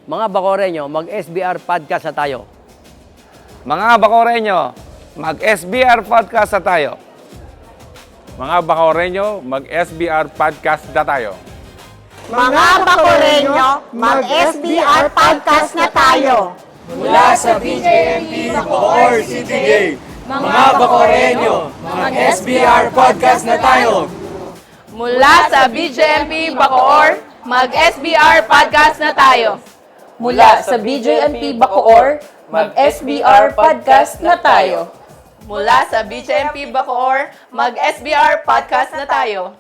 Mga Bacoreño, mag-SBR podcast na tayo. Mga Bacoreño, mag-SBR podcast na tayo. Mga Bacoreño, mag-SBR podcast na tayo. Mga Bacoreño, mag-SBR podcast na tayo. Mula sa BJMP Bacoor City. Mga Bacoreño, mag-SBR podcast na tayo. Mula sa BJMP Bacoor, mag-SBR podcast na tayo. Mula sa BJMP Bacoor, mag-SBR podcast na tayo. Mula sa BJMP Bacoor, mag-SBR podcast na tayo.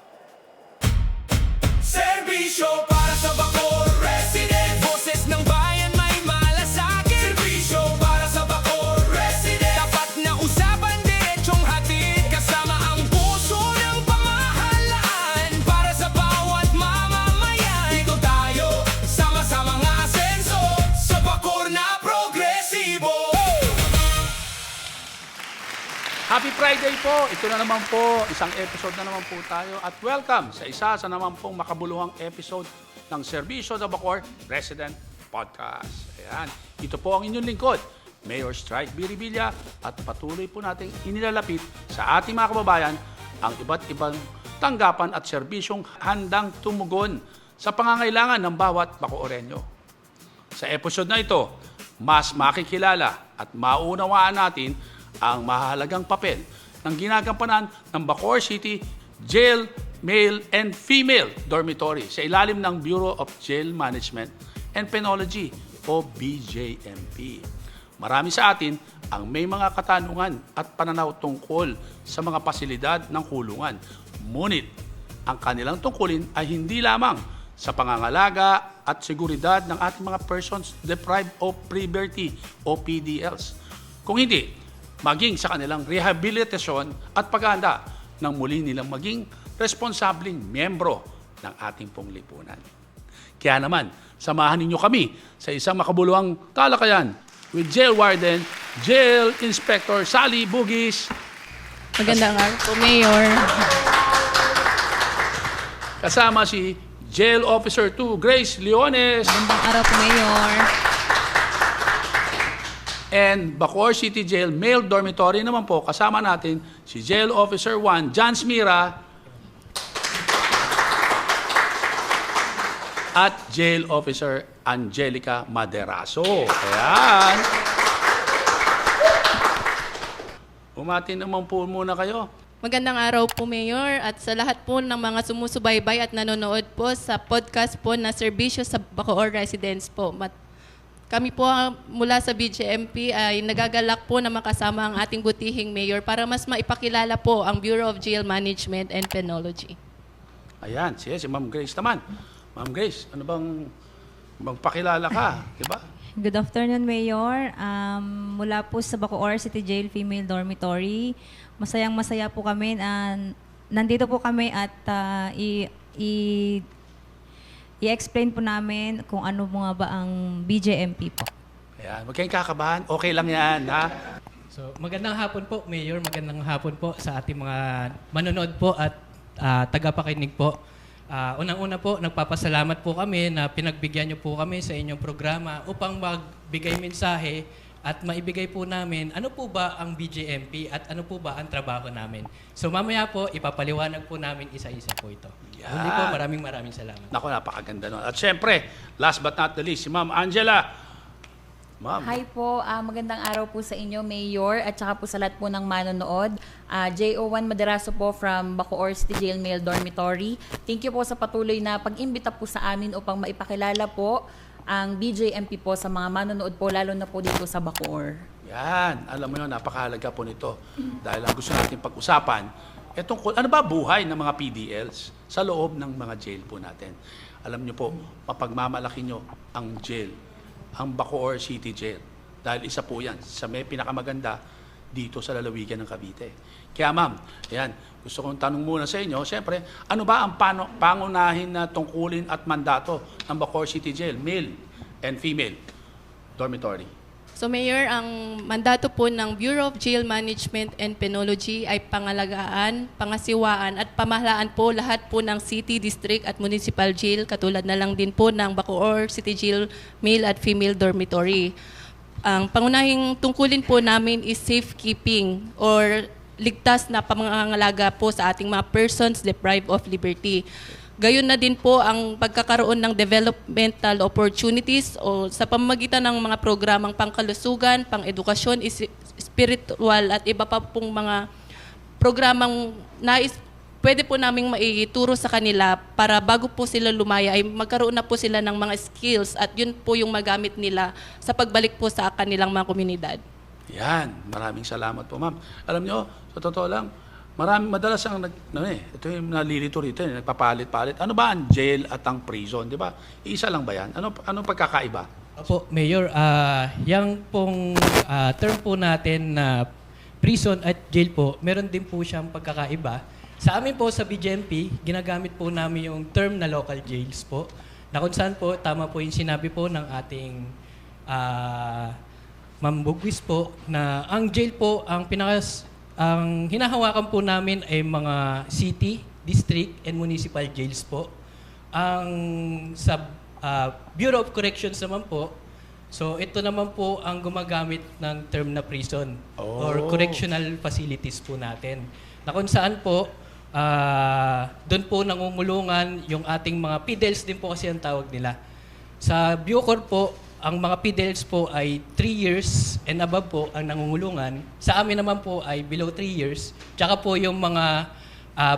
Serbisyo para sa Bacoor resident. Boses ng bayan may malasakit. Serbisyo para sa Bacoor resident. Tapat na usapan, diretsong hatid. Kasama ang puso ng pamahalaan. Para sa bawat mamamayan. Dito tayo, sama-sama ng asenso. Sa Bacoor na progresibo. Happy Friday po! Ito na naman po, isang episode na naman po tayo at welcome sa isa sa naman pong makabuluhang episode ng Serbisyo sa Bacoor Resident Podcast. Ayan, ito po ang inyong lingkod, Mayor Strike Biribilla, at patuloy po nating inilalapit sa ating mga kababayan ang iba't ibang tanggapan at serbisyong handang tumugon sa pangangailangan ng bawat Bacooreño. Sa episode na ito, mas makikilala at maunawaan natin ang mahalagang papel ng ginagampanan ng Bacoor City Jail, Male and Female Dormitory sa ilalim ng Bureau of Jail Management and Penology o BJMP. Marami sa atin ang may mga katanungan at pananaw tungkol sa mga pasilidad ng kulungan. Ngunit ang kanilang tungkulin ay hindi lamang sa pangangalaga at seguridad ng ating mga persons deprived of liberty o PDLs. Kung hindi, maging sa kanilang rehabilitasyon at paghahanda ng muli nilang maging responsableng miyembro ng ating pong lipunan. Kaya naman, samahan ninyo kami sa isang makabuluhang talakayan with Jail Warden, Jail Inspector Sally Bugis. Magandang araw po, Mayor. Kasama si Jail Officer 2, Grace Leones. Magandang araw po, Mayor. And Bacoor City Jail Male Dormitory naman po, kasama natin si Jail Officer 1, John Smira, at Jail Officer Angelica Maderaso. Ayan. Umati naman po muna kayo. Magandang araw po, Mayor, at sa lahat po ng mga sumusubaybay at nanonood po sa podcast po na Serbisyo sa Bacoor Residents po. Kami po mula sa BJMP ay nagagalak po na makasama ang ating butihing mayor para mas maipakilala po ang Bureau of Jail Management and Penology. Ayan, si Ma'am Grace naman. Ma'am Grace, ano bang magpakilala ka, di ba? Good afternoon, Mayor. Mula po sa Bacoor City Jail Female Dormitory, masayang-masaya po kami. Nandito po kami at i-explain po namin kung ano mga ba ang BJMP po. Ayan, huwag kayong kakabahan. Okay lang yan, ha? So, magandang hapon po, Mayor. Magandang hapon po sa ating mga manonood po at tagapakinig po. Unang-una po, nagpapasalamat po kami na pinagbigyan niyo po kami sa inyong programa upang magbigay mensahe at maibigay po namin ano po ba ang BJMP at ano po ba ang trabaho namin. So mamaya po, ipapaliwanag po namin isa-isa po ito. Yan. Muli po, maraming salamat. Naku, napakaganda nun. At syempre, last but not the least, si Ma'am Angela. Ma'am. Hi po, magandang araw po sa inyo, Mayor, at saka po sa lahat po ng manonood. JO1 Maderaso po from Bacoor City Jail Male Dormitory. Thank you po sa patuloy na pag-imbita po sa amin upang maipakilala po ang BJMP po sa mga manonood po, lalo na po dito sa Bacoor. Yan, alam mo yun, napakahalaga po nito. Dahil ang gusto natin pag-usapan, ano ba buhay ng mga PDLs sa loob ng mga jail po natin? Alam nyo po, mapagmamalaki nyo ang jail, ang Bacoor City Jail. Dahil isa po yan sa may pinakamaganda dito sa lalawigan ng Cavite. Kaya ma'am, yan, gusto kong tanong muna sa inyo, siyempre, ano ba ang pangunahin na tungkulin at mandato ng Bacoor City Jail, male and female dormitory? So Mayor, ang mandato po ng Bureau of Jail Management and Penology ay pangalagaan, pangasiwaan at pamahalaan po lahat po ng city, district at municipal jail, katulad na lang din po ng Bacoor City Jail Male at Female Dormitory. Ang pangunahing tungkulin po namin is safekeeping or ligtas na pangangalaga po sa ating mga persons deprived of liberty. Gayon na din po ang pagkakaroon ng developmental opportunities o sa pamamagitan ng mga programang pangkalusugan, pang-edukasyon, spiritual at iba pa pong mga programang pwede po naming maituro sa kanila para bago po sila lumaya ay magkaroon na po sila ng mga skills at yun po yung magamit nila sa pagbalik po sa kanilang mga komunidad. Yan, maraming salamat po, ma'am. Alam nyo, sa totoo lang, madalas ang ito yung nalilito rito, nagpapalit-palit. Ano ba ang jail at ang prison, di ba? Isa lang ba yan? Anong pagkakaiba? Opo, Mayor, yung pong term po natin na prison at jail po, meron din po siyang pagkakaiba. Sa amin po sa BJMP, ginagamit po namin yung term na local jails po, na kung saan po, tama po yung sinabi po ng ating Ma'am Bugwis po, na ang jail po, ang hinahawakan po namin ay mga city, district, and municipal jails po. Ang sa Bureau of Corrections naman po, so ito naman po ang gumagamit ng term na prison or correctional facilities po natin. Na kung saan po, doon po nangungulungan yung ating mga PDLs din po kasi ang tawag nila. Sa Bucor po, ang mga PDLs po ay 3 years and above po ang nangungulungan. Sa amin naman po ay below 3 years. Tsaka po yung mga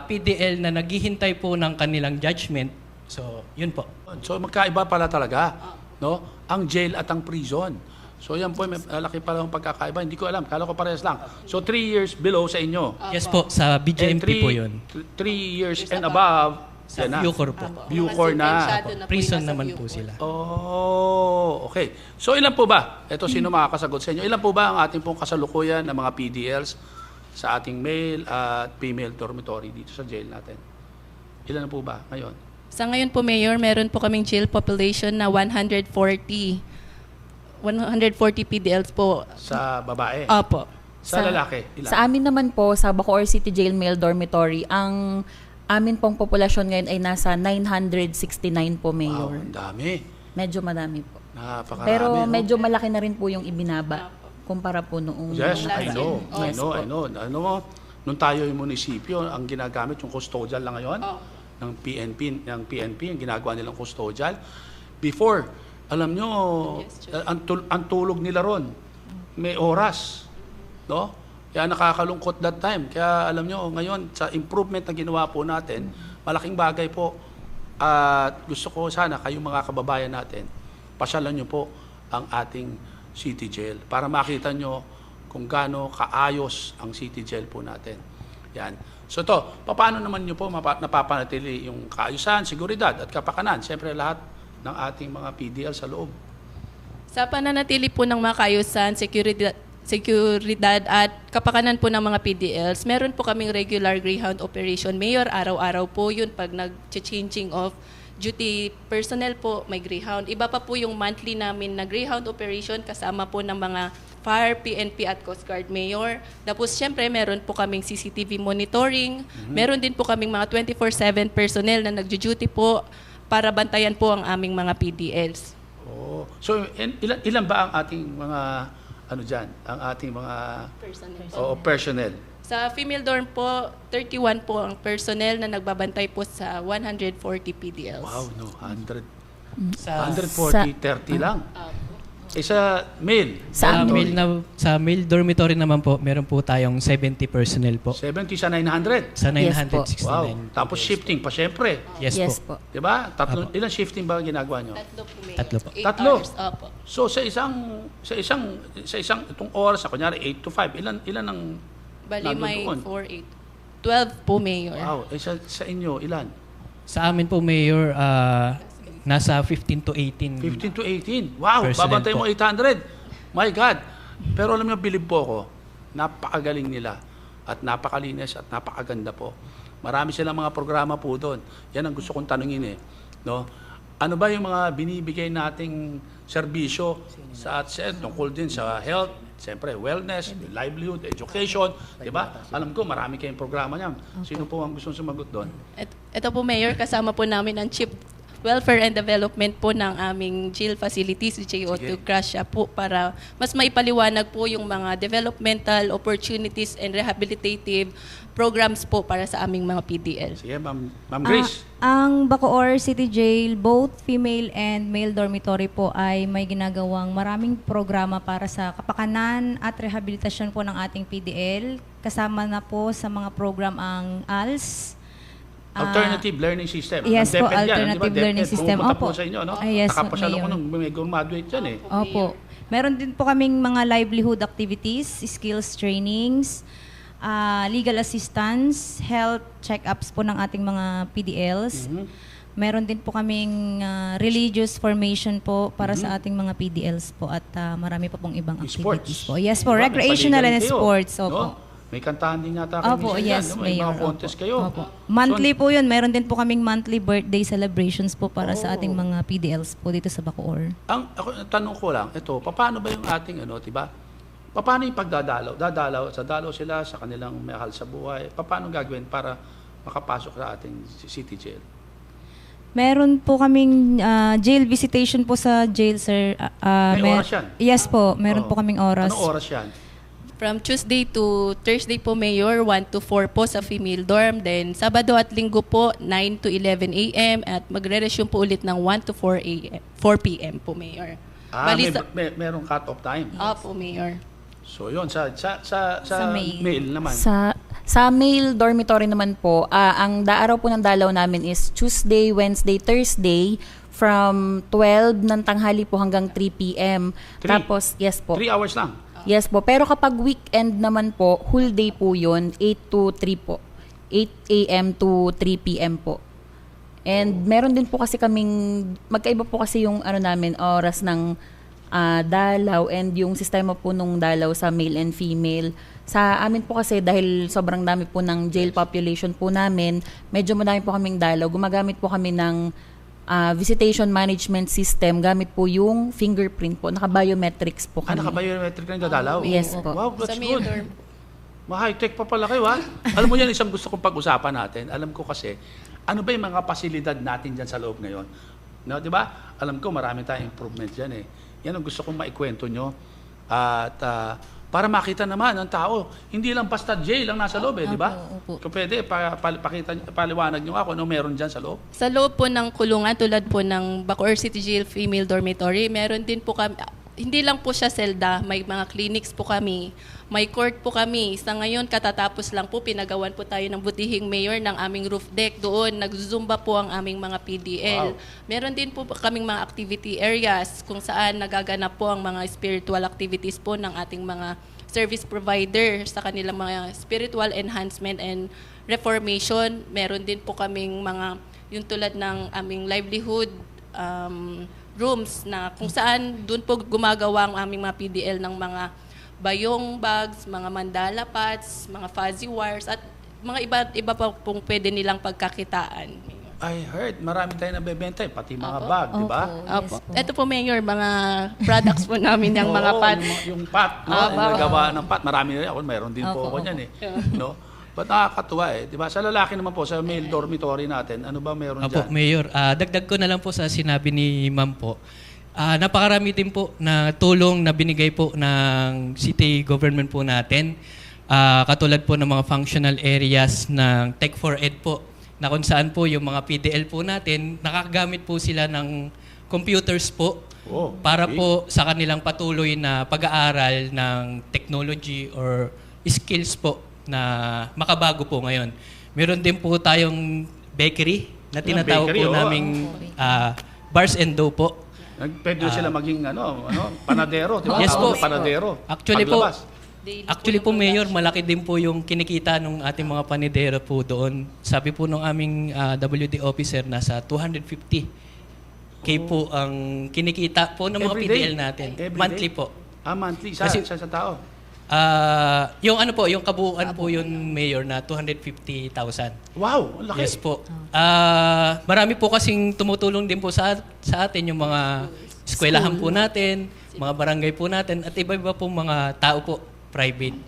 PDL na naghihintay po ng kanilang judgment. So, yun po. So, magkaiba pala talaga, no? Ang jail at ang prison. So, yan po, may laki pala yung pagkakaiba. Hindi ko alam, kala ko parehas lang. So, 3 years below sa inyo. Yes po, sa BJMP po yun. 3 years and above, Sa yan na. Bucor po. Bucor na. Prison naman po sila. Oh, okay. So ilan po ba? Ito sino makakasagot sa inyo? Ilan po ba ang ating pong kasalukuyan ng mga PDLs sa ating male at female dormitory dito sa jail natin? Ilan po ba ngayon? Sa ngayon po, Mayor, meron po kaming jail population na 140 PDLs po. Sa babae? Opo. Sa lalaki? Ilan? Sa amin naman po, sa Bacoor City Jail Male Dormitory, ang amin pong populasyon ngayon ay nasa 969 po, Mayor. Wow, ang dami. Medyo madami po. Napakarami. Pero no? medyo malaki na rin po yung ibinaba kumpara po noong... Yes, mga I know. Yes po. Ano mo, nung tayo yung munisipyo, ang ginagamit yung custodial lang ngayon ng PNP, ang ginagawa nilang custodial. Before, alam nyo, ang tulog nila ron, may oras. No? Kaya nakakalungkot that time. Kaya alam nyo, ngayon, sa improvement na ginawa po natin, malaking bagay po. At gusto ko sana kayong mga kababayan natin, pasyalan nyo po ang ating city jail para makita nyo kung gaano kaayos ang city jail po natin. Yan. So ito, paano naman nyo po napapanatili yung kaayusan, seguridad at kapakanan? Siyempre lahat ng ating mga PDL sa loob. Sa pananatili po ng mga kaayusan, seguridad at kapakanan po ng mga PDLs, meron po kaming regular Greyhound operation. Mayor, araw-araw po yun pag nag-changing of duty personnel po, may Greyhound. Iba pa po yung monthly namin na Greyhound operation kasama po ng mga Fire, PNP at Coast Guard, Mayor. Tapos syempre meron po kaming CCTV monitoring. Meron din po kaming mga 24/7 personnel na nagjo-duty po para bantayan po ang aming mga PDLs. Oh. So ilan ba ang ating mga ang ating mga personnel? Sa female dorm po, 31 po ang personnel na nagbabantay po sa 140 PDLs. Wow, no, 100. Sa 140, 30 lang. Sa male? Sa male dormitory naman po, meron po tayong 70 personnel po. 70 sa 900? Sa Yes po. 969. Wow. Tapos shifting pa, syempre. Yes po. Diba? Ilan shifting ba ginagawa nyo? Tatlo po, Mayor. Tatlo po. 8 Tatlo? hours, opo. So sa isang itong oras, kunyari 8 to 5, ilan ang Bali, nandun may doon? 4, 8. 12 po, Mayor. Wow. Sa inyo, ilan? Sa amin po, Mayor, nasa 15 to 18. 15 to 18. Wow, Personnel babantay mo po. 800. My God. Pero alam niyo, bilib po ako, napakagaling nila at napakalinis at napakaganda po. Marami silang mga programa po doon. Yan ang gusto kong tanungin eh. No? ano ba yung mga binibigay nating serbisyo sa tungkol din sa health, siyempre wellness, livelihood, education, di ba? Alam ko marami kayong programa niyan. Sino po ang gustong sumagot doon? Ito po, Mayor, kasama po namin ang Chief Welfare and Development po ng aming jail facilities, JO2 Gracia po, para mas maipaliwanag po yung mga developmental opportunities and rehabilitative programs po para sa aming mga PDL. Sige, Ma'am Grace. Ang Bacoor City Jail, both female and male dormitory po ay may ginagawang maraming programa para sa kapakanan at rehabilitasyon po ng ating PDL. Kasama na po sa mga program ang ALS, Alternative Learning System. Yes po, DepEd yan, Alternative di ba? Learning DepEd, System. pumupunta Opo. po sa inyo, no? Yes, Nakapasyalo ko Mayor. nung may graduate dyan eh. Opo. Meron din po kaming mga livelihood activities, skills trainings, legal assistance, health check-ups po ng ating mga PDLs. Meron din po kaming religious formation po para sa ating mga PDLs po at marami pa pong ibang activities po. Yes po, Diba? May recreational and paligan kayo, sports. no? Opo. May kantahan din yata kayo. Opo, minsan yes, yan, no? May Mayor. mga contest kayo. Opo. Monthly po yun. Meron din po kaming monthly birthday celebrations po para sa ating mga PDLs po dito sa Bacoor. Ang tanong ko lang, ito, paano ba yung ating, diba? Paano yung pagdadalaw? Dadalaw sila sa kanilang mahal sa buhay. Paano gagawin para makapasok sa ating city jail? Meron po kaming jail visitation po sa jail, sir. May oras yan? Yes po, meron po kaming oras. Anong oras yan? From Tuesday to Thursday po, Mayor, 1 to 4 po sa female dorm. Then Sabado at Linggo po, 9 to 11 a.m. At magre-resume po ulit ng 1 to 4 p.m. po, Mayor. Merong cut-off time. Opo, Mayor. So yun, sa mail. mail naman. Sa male dormitory naman po, ang araw po ng dalaw namin is Tuesday, Wednesday, Thursday from 12 ng tanghali po hanggang 3 p.m. Tapos, yes po. 3 hours lang. Yes po. Pero kapag weekend naman po, whole day po yun, 8 to 3 po. 8 a.m. to 3 p.m. po. And meron din po kasi kaming, magkaiba po kasi yung namin, oras ng dalaw and yung sistema po nung dalaw sa male and female. Sa amin po kasi dahil sobrang dami po ng jail population po namin, medyo madami po kaming dalaw. Gumagamit po kami ng visitation management system gamit po yung fingerprint po. Naka-biometrics po kami. Naka-biometric na yung dadalaw? Yes po. Wow, that's Sa male good. dorm. Ma-high-tech pa pala kayo, ha? Alam mo yan, isang gusto kong pag-usapan natin. Alam ko kasi, ano ba yung mga pasilidad natin dyan sa loob ngayon? No, di ba? Alam ko, marami tayong improvement dyan eh. Yan ang gusto kong maikwento nyo. At para makita naman ng tao, hindi lang basta jail ang nasa loob eh, di ba? Kung pwede, paliwanag nyo ako, ano meron dyan sa loob? Sa loob po ng kulungan, tulad po ng Bacoor City Jail Female Dormitory, meron din po kami, hindi lang po siya selda, may mga clinics po kami, may court po kami. Sa ngayon, katatapos lang po, pinagawan po tayo ng butihing mayor ng aming roof deck doon. Nag-zumba po ang aming mga PDL. Wow. Meron din po kaming mga activity areas kung saan nagaganap po ang mga spiritual activities po ng ating mga service provider sa kanilang mga spiritual enhancement and reformation. Meron din po kaming mga, yung tulad ng aming livelihood rooms na kung saan doon po gumagawa ang aming mga PDL ng mga bayong bags, mga mandala pots, mga fuzzy wires, at mga iba pa pong pwede nilang pagkakitaan. I heard, marami tayong nabebenta, pati mga bag, di ba? Opo. Ito po, Mayor, mga products po namin yung mga pot. Yung pot, no? Yung nagawa ng pot, marami na ako, mayroon din po ako niyan eh. No? But nakakatuwa eh, di ba? Sa lalaki naman po, sa male dormitory natin, ano ba meron Apo, dyan? Mayor, dagdag ko na lang po sa sinabi ni Ma'am po. Napakarami din po na tulong na binigay po ng city government po natin. Katulad po ng mga functional areas ng Tech for Ed po, na kung saan po yung mga PDL po natin, nakagamit po sila ng computers po para po sa kanilang patuloy na pag-aaral ng technology or skills po na makabago po ngayon. Meron din po tayong bakery na tinatawag po naming Bars and Dough po. Pwede sila maging panadero, di ba? Yes po. Panadero. Actually po, Mayor, malaki din po yung kinikita ng ating mga panadero po doon. Sabi po ng aming WD officer, nasa 250K po ang kinikita po ng mga PDL natin. Monthly po. Monthly? Sa tao? Yung ano po, yung kabuuan po yung mayor na 250,000. Wow, ang laki. Yes po. Marami po kasing tumutulong din po sa atin yung mga eskwelahan po natin, mga barangay po natin, at iba-iba po mga tao po, private.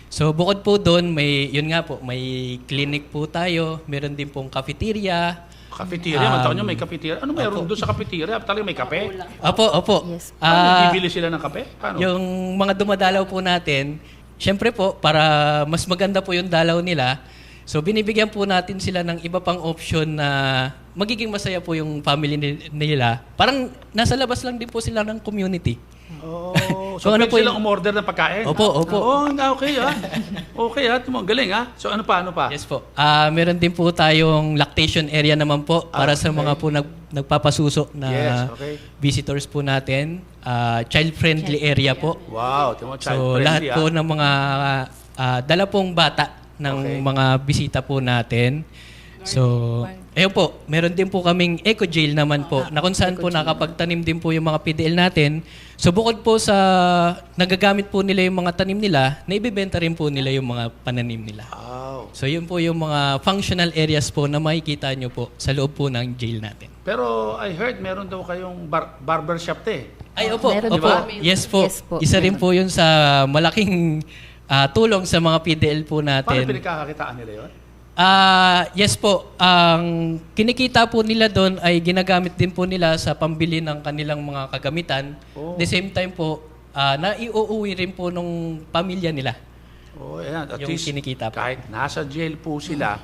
So bukod po doon, yun nga po, may clinic po tayo, meron din pong cafeteria. Cafeteria, mantaon nyo may cafeteria. Ano meron doon sa cafeteria? Talagang may kape? Opo. Yes. Bibili sila ng kape? Paano? Yung mga dumadalaw po natin, syempre po, para mas maganda po yung dalaw nila, so binibigyan po natin sila ng iba pang option na magiging masaya po yung family nila. Parang nasa labas lang din po sila ng community. Oh, So, so ano pwede po silang yung- umorder ng pagkain? Opo. Oh, okay ha. Okay ha. Galing ha. So ano pa? Yes po. Meron din po tayong lactation area naman po para sa mga po nagpapasuso na Yes, okay. visitors po natin. Child-friendly area po. Wow, timo child So friendly lahat po ha. ng mga dala pong bata ng Okay. mga bisita po natin. So, ayun po, meron din po kaming eco jail naman po na kung saan po nakapagtanim din po yung mga PDL natin. So bukod po sa nagagamit po nila yung mga tanim nila, naibibenta rin po nila yung mga pananim nila. Wow. So yun po yung mga functional areas po na makikita nyo po sa loob po ng jail natin. Pero I heard meron daw kayong barbershop Ay, opo. Meron Opo. po. Yes po. Yes po. Isa rin po yun sa malaking tulong sa mga PDL po Paano natin. pinagkakakitaan nila yun? Yes po. Ang kinikita po nila doon ay ginagamit din po nila sa pambili ng kanilang mga kagamitan. Oh. The same time po, naiuuwi rin po nung pamilya nila. Oh, ayan. At Yung least, kinikita po. kahit nasa jail po sila,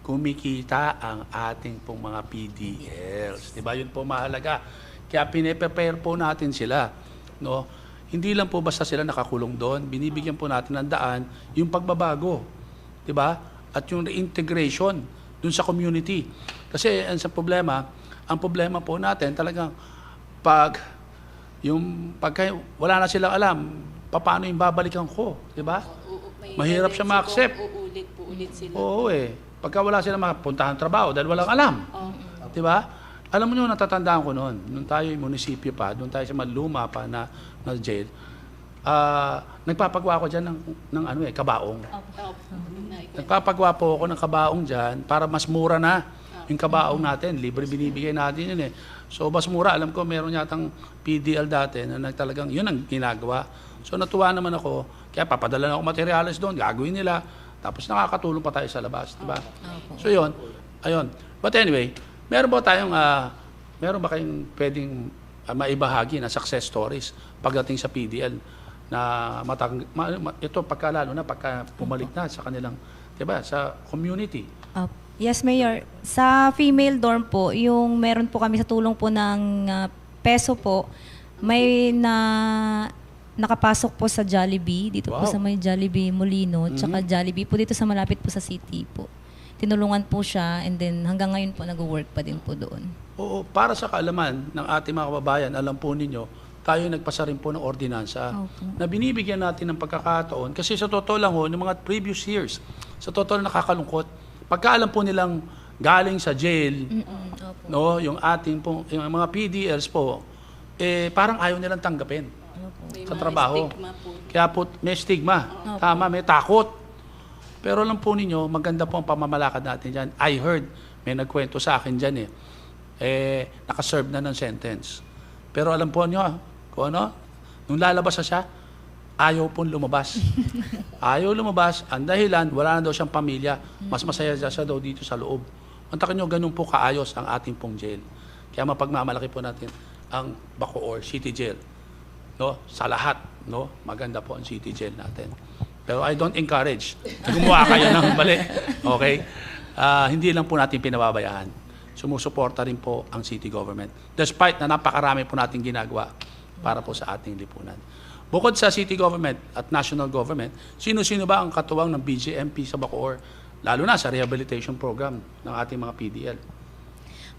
kumikita ang ating pong mga PDLs. Diba? Yun po mahalaga. Kaya pine-prepare po natin sila. No? Hindi lang po basta sila nakakulong doon. Binibigyan po natin ng daan yung pagbabago. Diba? At yung reintegration dun sa community. Kasi ang problema po natin talagang pagka wala na silang alam, paano yung babalikan ko, di ba? Mahirap siya ma-accept. Uulit sila. Oo Pagka wala silang makapuntahan trabaho dahil walang alam. Di ba? Alam mo nyo, natatandaan ko noon, nung tayo yung munisipyo pa, doon tayo sa maluma pa na jail, nagpapagawa ko dyan ng kabaong. Nagpapagawa po ako ng kabaong dyan para mas mura na yung kabaong natin. Libre binibigay natin yun So mas mura. Alam ko meron yatang PDL dati na talagang yun ang ginagawa. So natuwa naman ako. Kaya papadala na ako materials doon. Gagawin nila. Tapos nakakatulong pa tayo sa labas. Diba? So yun. Ayun. But anyway, meron ba kayong pwedeng maibahagi na success stories pagdating sa PDL na ito lalo na pagka pumalik na sa kanilang, diba, sa community. Yes, Mayor. Sa female dorm po, yung meron po kami sa tulong po ng peso po, may nakapasok po sa Jollibee, dito po Wow. sa may Jollibee Molino, tsaka Jollibee po dito sa malapit po sa city po. Tinulungan po siya and then hanggang ngayon po nag-work pa din po doon. Oo, para sa kaalaman ng ating mga kababayan, alam po ninyo, tayo nagpasa rin po ng ordinansa na binibigyan natin ng pagkakataon. Kasi sa totoo lang ng mga previous years, sa totoo lang nakakalungkot. Pagka alam po nilang galing sa jail, no, yung ating po, yung mga PDLs po, parang ayaw nilang tanggapin sa trabaho. Kaya po may stigma. Tama, may takot. Pero alam po ninyo, maganda po ang pamamalakad natin dyan. I heard, may nagkwento sa akin dyan nakaserve na ng sentence. Pero alam po nyo, kung ano, nung lalabas na siya, ayaw pong lumabas. Ayaw lumabas, ang dahilan, wala na daw siyang pamilya, mas masaya siya daw dito sa loob. Mantakin nyo, ganun po kaayos ang ating pong jail. Kaya mapagmamalaki po natin ang Bacoor City Jail. No? Sa lahat, no? Maganda po ang City Jail natin. Pero I don't encourage na gumawa kayo ng mali. Okay? Hindi lang po natin pinababayaan. Sumusuporta rin po ang city government. Despite na napakarami po natin ginagawa para po sa ating lipunan. Bukod sa city government at national government, sino-sino ba ang katuwang ng BJMP sa Bacoor? Lalo na sa rehabilitation program ng ating mga PDL.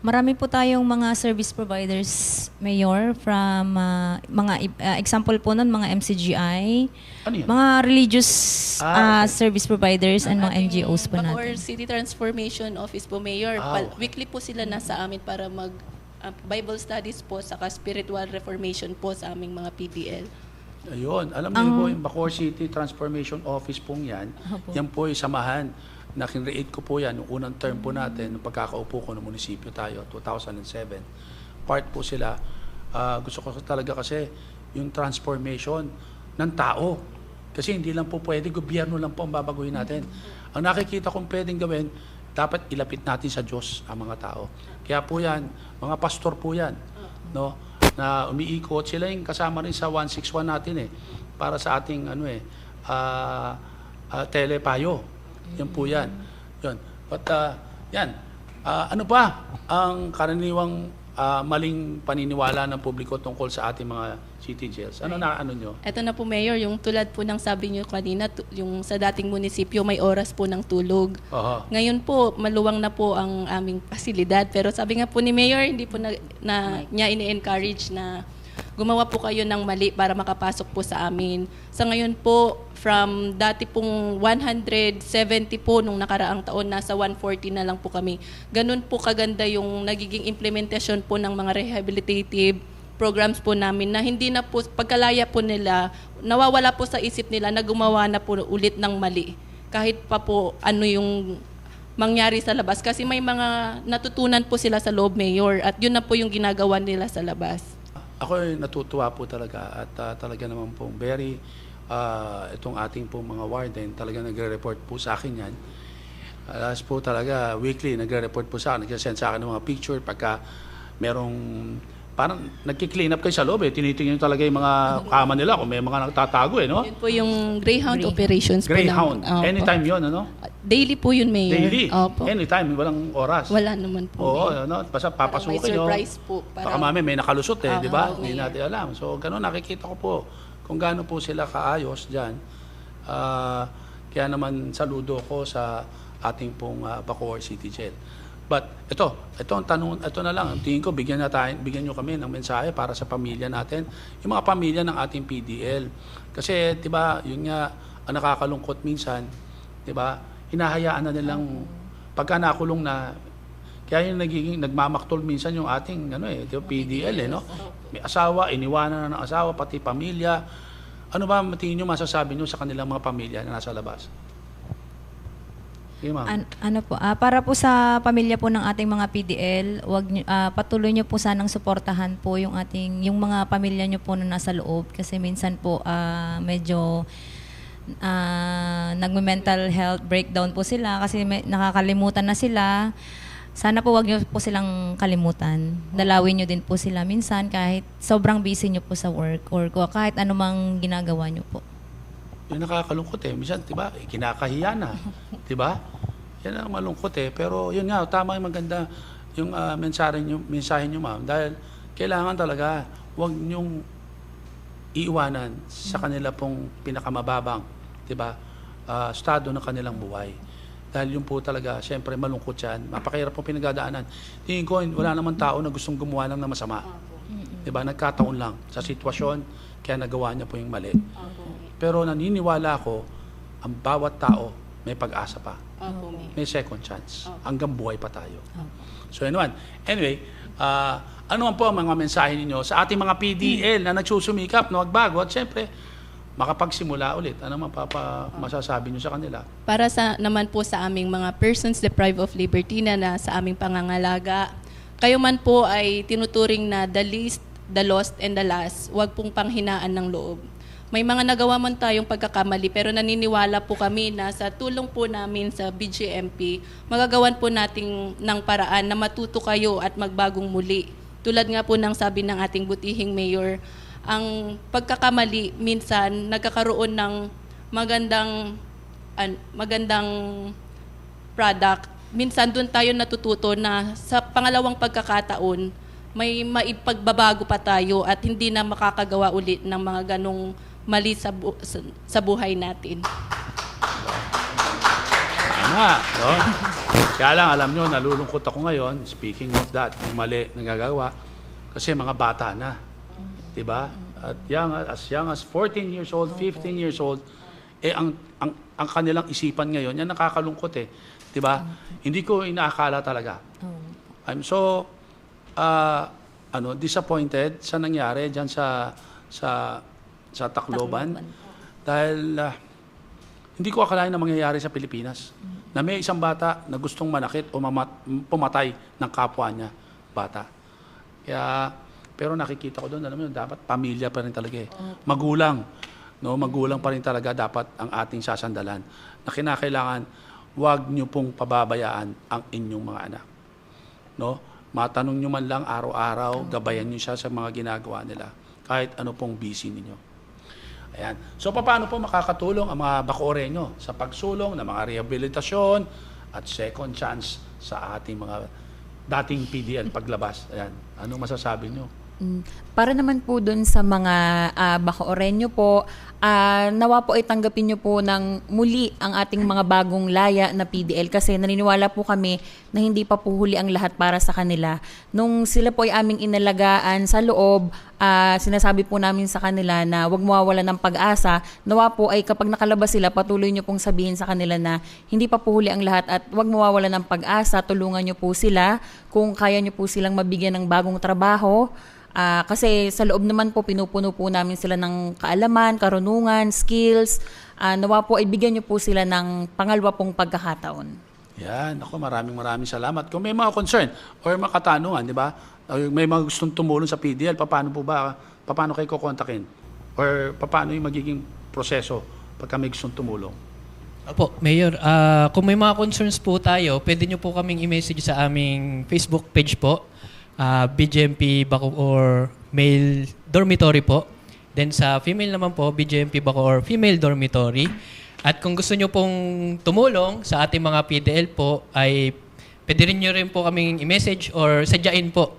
Marami po tayong mga service providers, Mayor, from example po nun, mga MCGI, Ano yan? mga religious Okay. service providers and mga NGOs po Bacoor natin. City Transformation Office po, Mayor. Okay. Weekly po sila nasa amin para mag Bible studies po, saka spiritual reformation po sa aming mga PDL. Ayun, alam niyo po, yung Bacoor City Transformation Office pong yan, yan po yung samahan na kinreate ko po yan, yung unang term po natin, nung pagkakaupo ko ng munisipyo tayo, 2007. Part po sila. Gusto ko talaga kasi yung transformation ng tao. Kasi hindi lang po pwede, gobyerno lang po ang babaguhin natin. Ang nakikita kong pwedeng gawin, dapat ilapit natin sa Diyos ang mga tao. Kaya po yan, mga pastor po yan, no? Na umiikot, sila yung kasama rin sa 161 natin para sa ating telepayo. Yan po yan. Yun. But yan, ano pa ang karaniwang maling paniniwala ng publiko tungkol sa ating mga city jails? Ano nyo? Ito na po, Mayor, yung tulad po ng sabi niyo kanina, yung sa dating munisipyo, may oras po ng tulog. Ngayon po, maluwang na po ang aming pasilidad. Pero sabi nga po ni Mayor, hindi po niya ini-encourage na gumawa po kayo ng mali para makapasok po sa amin. Sa ngayon po, from dati pong 170 po nung nakaraang taon, nasa 140 na lang po kami. Ganun po kaganda yung nagiging implementasyon po ng mga rehabilitative programs po namin na hindi na po, pagkalaya po nila, nawawala po sa isip nila na gumawa na po ulit ng mali. Kahit pa po ano yung mangyari sa labas. Kasi may mga natutunan po sila sa loob, Mayor, at yun na po yung ginagawa nila sa labas. Ako ay natutuwa po talaga at talaga naman pong very itong ating pong mga warden talaga nagre-report po sa akin yan. Alas po talaga weekly nagre-report po sa akin, nag-send sa akin ng mga picture pagka merong parang nagki-clean up kayo sa loob tinitingnan talaga yung mga kama nila kung may mga nagtatago no? Yun po yung Greyhound operations Greyhound. po. Anytime yun, ano? Daily po yun, Mayor. Daily? Opo. Anytime, walang oras? Wala naman po. Oo, ano? Basta papasukin may surprise po. Baka mami may nakalusot di ba? Hindi Mayor. natin alam. So, ganun nakikita ko po kung gaano po sila kaayos dyan. Kaya naman saludo ko sa ating pong Bacoor City Jail. But ito ang tanong, ito na lang. Tingin ko bigyan nyo kami ng mensahe para sa pamilya natin, yung mga pamilya ng ating PDL. Kasi 'di ba, yun nga ang nakakalungkot minsan, 'di ba? Hinahayaan na nilang pagka nakulong na, kaya yung nagiging nagmamaktol minsan yung ating PDL no? May asawa, iniwanan na ng asawa pati pamilya. Ano ba tingin niyo, masasabi niyo sa kanilang mga pamilya na nasa labas? Para po sa pamilya po ng ating mga PDL, patuloy niyo po sanang suportahan po yung mga pamilya niyo po na nasa loob kasi minsan po medyo nagme-mental health breakdown po sila kasi nakakalimutan na sila. Sana po wag niyo po silang kalimutan. Dalawin niyo din po sila minsan kahit sobrang busy niyo po sa work or kahit anumang ginagawa niyo po. Yung nakakalungkot minsan, 'di ba? Kinakahiya na, 'di ba? Yan ang malungkot pero yun nga, tama yung maganda yung mensahe niyo, ma'am, dahil kailangan talaga wag niyong iiwanan sa kanila pong pinakamababang, 'di ba? Estado ng kanilang buhay. Dahil yun po talaga, siyempre malungkot yan. Mapakahirap po pinagdadaanan. Tingin ko, wala naman tao na gustong gumawa ng masama. 'Di ba? Nagkataon lang sa sitwasyon, kaya nagawa niya po yung mali. Pero naniniwala ako, ang bawat tao may pag-asa pa. May second chance. Hanggang buhay pa tayo. So anyway, ano man po ang mga mensahe ninyo sa ating mga PDL na nagsusumikap na magbago at siyempre, makapagsimula ulit. Ano man masasabi niyo sa kanila? Para naman po sa aming mga persons deprived of liberty na nasa aming pangangalaga, kayo man po ay tinuturing na the least, the lost, and the last. Huwag pong panghinaan ng loob. May mga nagawa man tayong pagkakamali pero naniniwala po kami na sa tulong po namin sa BJMP, magagawan po natin ng paraan na matuto kayo at magbagong muli. Tulad nga po ng sabi ng ating butihing mayor, ang pagkakamali minsan nagkakaroon ng magandang product. Minsan doon tayo natututo na sa pangalawang pagkakataon, may maipagbabago pa tayo at hindi na makakagawa ulit ng mga ganong mali sa buhay natin. Tama, no? Kaya lang, alam nyo, nalulungkot ako ngayon, speaking of that, yung mali nagagawa, kasi mga bata na. Diba? At as young as 14 years old, 15 years old, ang kanilang isipan ngayon, yan nakakalungkot Diba? Hindi ko inaakala talaga. I'm so disappointed sa nangyari dyan sa sa Tacloban. Dahil hindi ko akalain na mangyayari sa Pilipinas. Na may isang bata na gustong manakit o pumatay ng kapwa niya, bata. Kaya, pero nakikita ko doon, alam mo yun, dapat pamilya pa rin talaga eh. Magulang. No, magulang pa rin talaga dapat ang ating sasandalan. Na kinakailangan, huwag niyo pong pababayaan ang inyong mga anak. No? Matanong niyo man lang araw-araw, gabayan niyo siya sa mga ginagawa nila. Kahit ano pong busy ninyo. Ayan. So, paano po makakatulong ang mga Bacorenyo sa pagsulong ng mga rehabilitasyon at second chance sa ating mga dating PDL paglabas? Ayan. Ano masasabi niyo? Para naman po dun sa mga Bacorenyo po, nawa po ay tanggapin nyo po ng muli ang ating mga bagong laya na PDL kasi naniniwala po kami na hindi pa po huli ang lahat para sa kanila. Nung sila po ay aming inalagaan sa loob, sinasabi po namin sa kanila na huwag mawawala ng pag-asa. Nawa po ay kapag nakalabas sila, patuloy nyo pong sabihin sa kanila na hindi pa po huli ang lahat at huwag mawawala ng pag-asa. Tulungan nyo po sila kung kaya nyo po silang mabigyan ng bagong trabaho. Kasi sa loob naman po, pinupuno po namin sila ng kaalaman, karunungan, skills. Nawa po ay bigyan nyo po sila ng pangalawa pong pagkakataon. Yan. Ako, maraming salamat. Kung may mga concern or mga katanungan, di ba? May mga gustong tumulong sa PDL, paano po ba? Paano kayo kukontakin? Or paano yung magiging proseso pagka may gustong tumulong? Opo, Mayor, kung may mga concerns po tayo, pwede nyo po kaming i-message sa aming Facebook page po. BJMP Bacoor Male Dormitory po. Then sa female naman po, BJMP Bacoor Female Dormitory. At kung gusto nyo pong tumulong sa ating mga PDL po, ay pwede rin nyo rin po kaming i-message or sadyain po.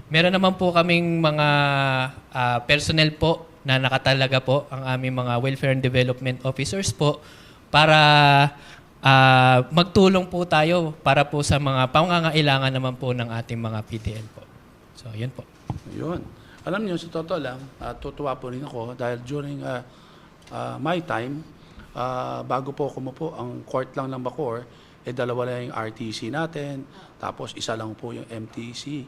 Meron naman po kaming mga personnel po na nakatalaga po, ang aming mga Welfare and Development Officers po, para magtulong po tayo para po sa mga pangangailangan naman po ng ating mga PDL po. So, yun po. Yun. Alam niyo, sa totoo lang, tutuwa po rin ako dahil during my time, bago po kumupo, ang court lang ng Bacoor, dalawa lang yung RTC natin, tapos isa lang po yung MTC.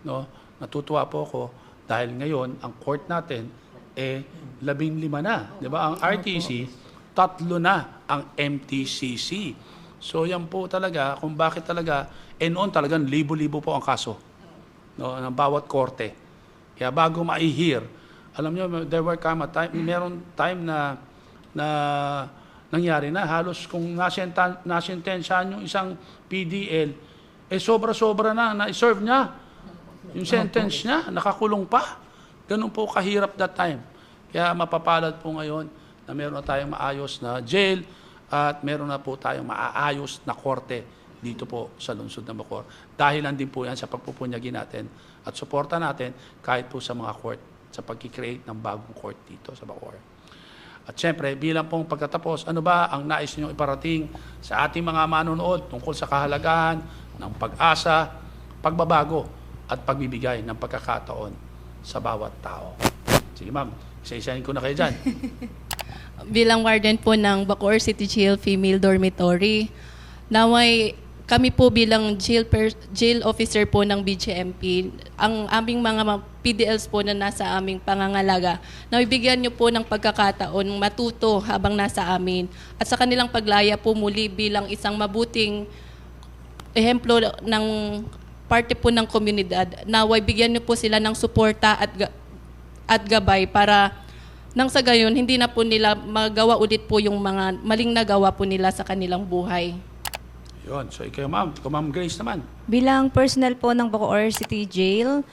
No? Natutuwa po ako dahil ngayon, ang court natin, 15 na. Di ba? Ang RTC, 3 na ang MTCC. So yan po talaga, kung bakit talaga, noon talagang libo-libo po ang kaso, no, ng bawat korte. Kaya bago ma-hear, alam nyo, meron time na nangyari na, halos kung nasentensyahan yung isang PDL, sobra-sobra na-serve niya. Yung sentence niya, nakakulong pa. Ganun po kahirap that time. Kaya mapapalad po ngayon na meron na tayong maayos na jail at meron na po tayong maayos na korte dito po sa lungsod ng Bacoor. Dahilan din po yan sa pagpupunyagi natin at suporta natin kahit po sa mga court sa pag-create ng bagong court dito sa Bacoor. At syempre, bilang pong pagkatapos, ano ba ang nais ninyong iparating sa ating mga manonood tungkol sa kahalagahan ng pag-asa, pagbabago at pagbibigay ng pagkakataon sa bawat tao? Sige ma'am, isa-isahin ko na kayo dyan. Bilang warden po ng Bacoor City Jail Female Dormitory, naway kami po bilang jail officer po ng BJMP, ang aming mga PDLs po na nasa aming pangangalaga, nabibigyan niyo po ng pagkakataon matuto habang nasa amin at sa kanilang paglaya po muli bilang isang mabuting ehemplo ng parte po ng komunidad. Naway bigyan niyo po sila ng suporta at gabay para nang sa gayon, hindi na po nila magawa ulit po yung mga maling nagawa po nila sa kanilang buhay. Yun. So, ikaw ma'am, Ma'am Grace naman. Bilang personnel po ng Bacoor City Jail,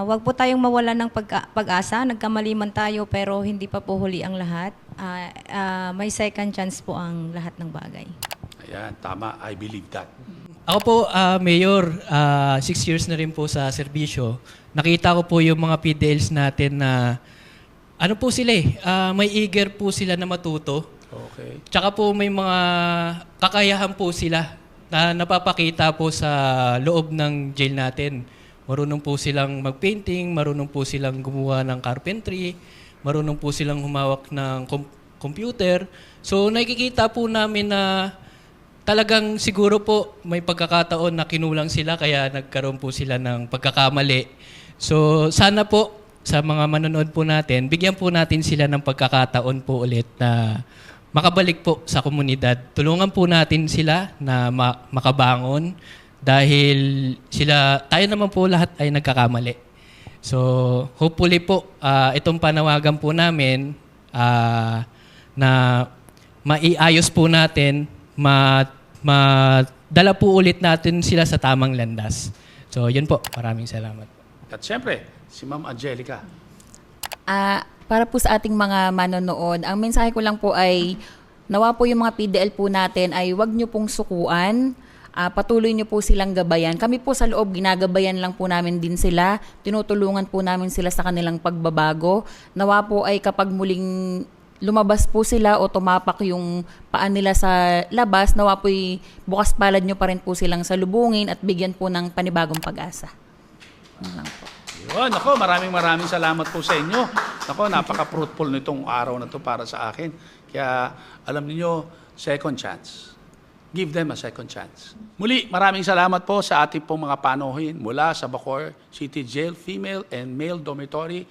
wag po tayong mawala ng pag-asa. Nagkamali man tayo pero hindi pa po huli ang lahat. May second chance po ang lahat ng bagay. Ayan, tama. I believe that. Ako po, Mayor, 6 years na rin po sa serbisyo. Nakita ko po yung mga PDLs natin na ano po sila may eager po sila na matuto. Okay. Tsaka po may mga kakayahan po sila na napapakita po sa loob ng jail natin. Marunong po silang mag-painting, marunong po silang gumawa ng carpentry, marunong po silang humawak ng computer. So nakikita po namin na talagang siguro po may pagkakataon na kinulang sila kaya nagkaroon po sila ng pagkakamali. So sana po sa mga manonood po natin, bigyan po natin sila ng pagkakataon po ulit na makabalik po sa komunidad. Tulungan po natin sila na makabangon dahil tayo naman po lahat ay nagkakamali. So, hopefully po, itong panawagan po namin na maiayos po natin, madala po ulit natin sila sa tamang landas. So, yun po. Maraming salamat. At siyempre, si Ma'am Angelica. Para po sa ating mga manonood, ang mensahe ko lang po ay nawa po yung mga PDL po natin ay wag nyo pong sukuan. Patuloy nyo po silang gabayan. Kami po sa loob, ginagabayan lang po namin din sila. Tinutulungan po namin sila sa kanilang pagbabago. Nawa po ay kapag muling lumabas po sila o tumapak yung paan nila sa labas, nawa po ay bukas palad nyo pa rin po silang salubungin at bigyan po ng panibagong pag-asa. Yun lang po. Yun, ako, maraming salamat po sa inyo. Ako, napaka-fruitful nitong araw na to para sa akin. Kaya, alam niyo, second chance. Give them a second chance. Muli, maraming salamat po sa ating pong mga panohin mula sa Bacoor City Jail Female and Male Dormitory.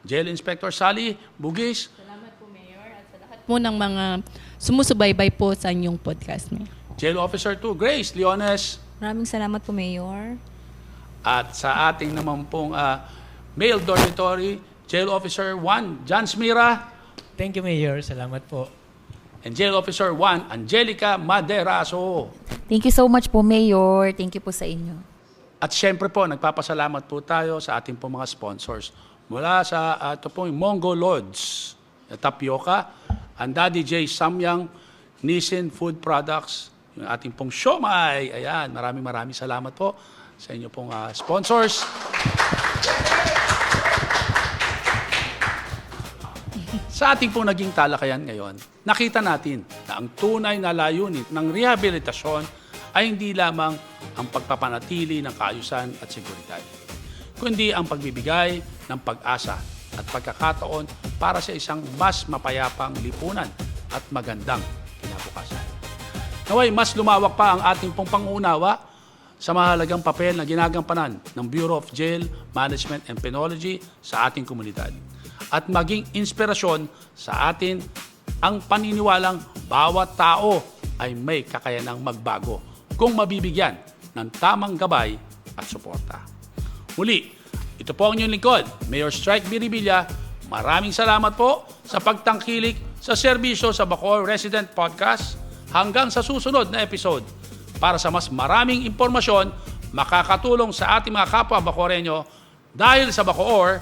Jail Inspector Sally Bugis. Salamat po, Mayor, at sa lahat po ng mga sumusubaybay po sa inyong podcast, Mayor. Jail Officer 2, Grace Leones. Maraming salamat po, Mayor. At sa ating naman pong Male Dormitory, Jail Officer 1, John Smira. Thank you, Mayor. Salamat po. And Jail Officer 1, Angelica Maderaso. Thank you so much po, Mayor. Thank you po sa inyo. At syempre po, nagpapasalamat po tayo sa ating po mga sponsors. Mula sa ito po yung Mongo Lodge, Tapioca, ang Daddy J. Samyang, Nissin Food Products, yung ating pong siomai. Ayan, maraming salamat po sa inyo pong sponsors. Sa ating pong naging talakayan ngayon, nakita natin na ang tunay na layunin ng rehabilitasyon ay hindi lamang ang pagpapanatili ng kaayusan at seguridad, kundi ang pagbibigay ng pag-asa at pagkakataon para sa isang mas mapayapang lipunan at magandang kinabukasan. Naway mas lumawak pa ang ating pong pangunawa sa mahalagang papel na ginagampanan ng Bureau of Jail Management and Penology sa ating komunidad at maging inspirasyon sa atin ang paniniwalang bawat tao ay may kakayanang magbago kung mabibigyan ng tamang gabay at suporta. Muli, ito po ang inyong lingkod, Mayor Strike Biribilla. Maraming salamat po sa pagtangkilik sa serbisyo sa Bacoor Resident Podcast. Hanggang sa susunod na episode, para sa mas maraming impormasyon, makakatulong sa ating mga kapwa Bacoreño dahil sa Bacoor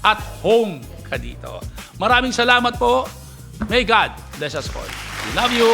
at home ka dito. Maraming salamat po. May God bless us all. We love you.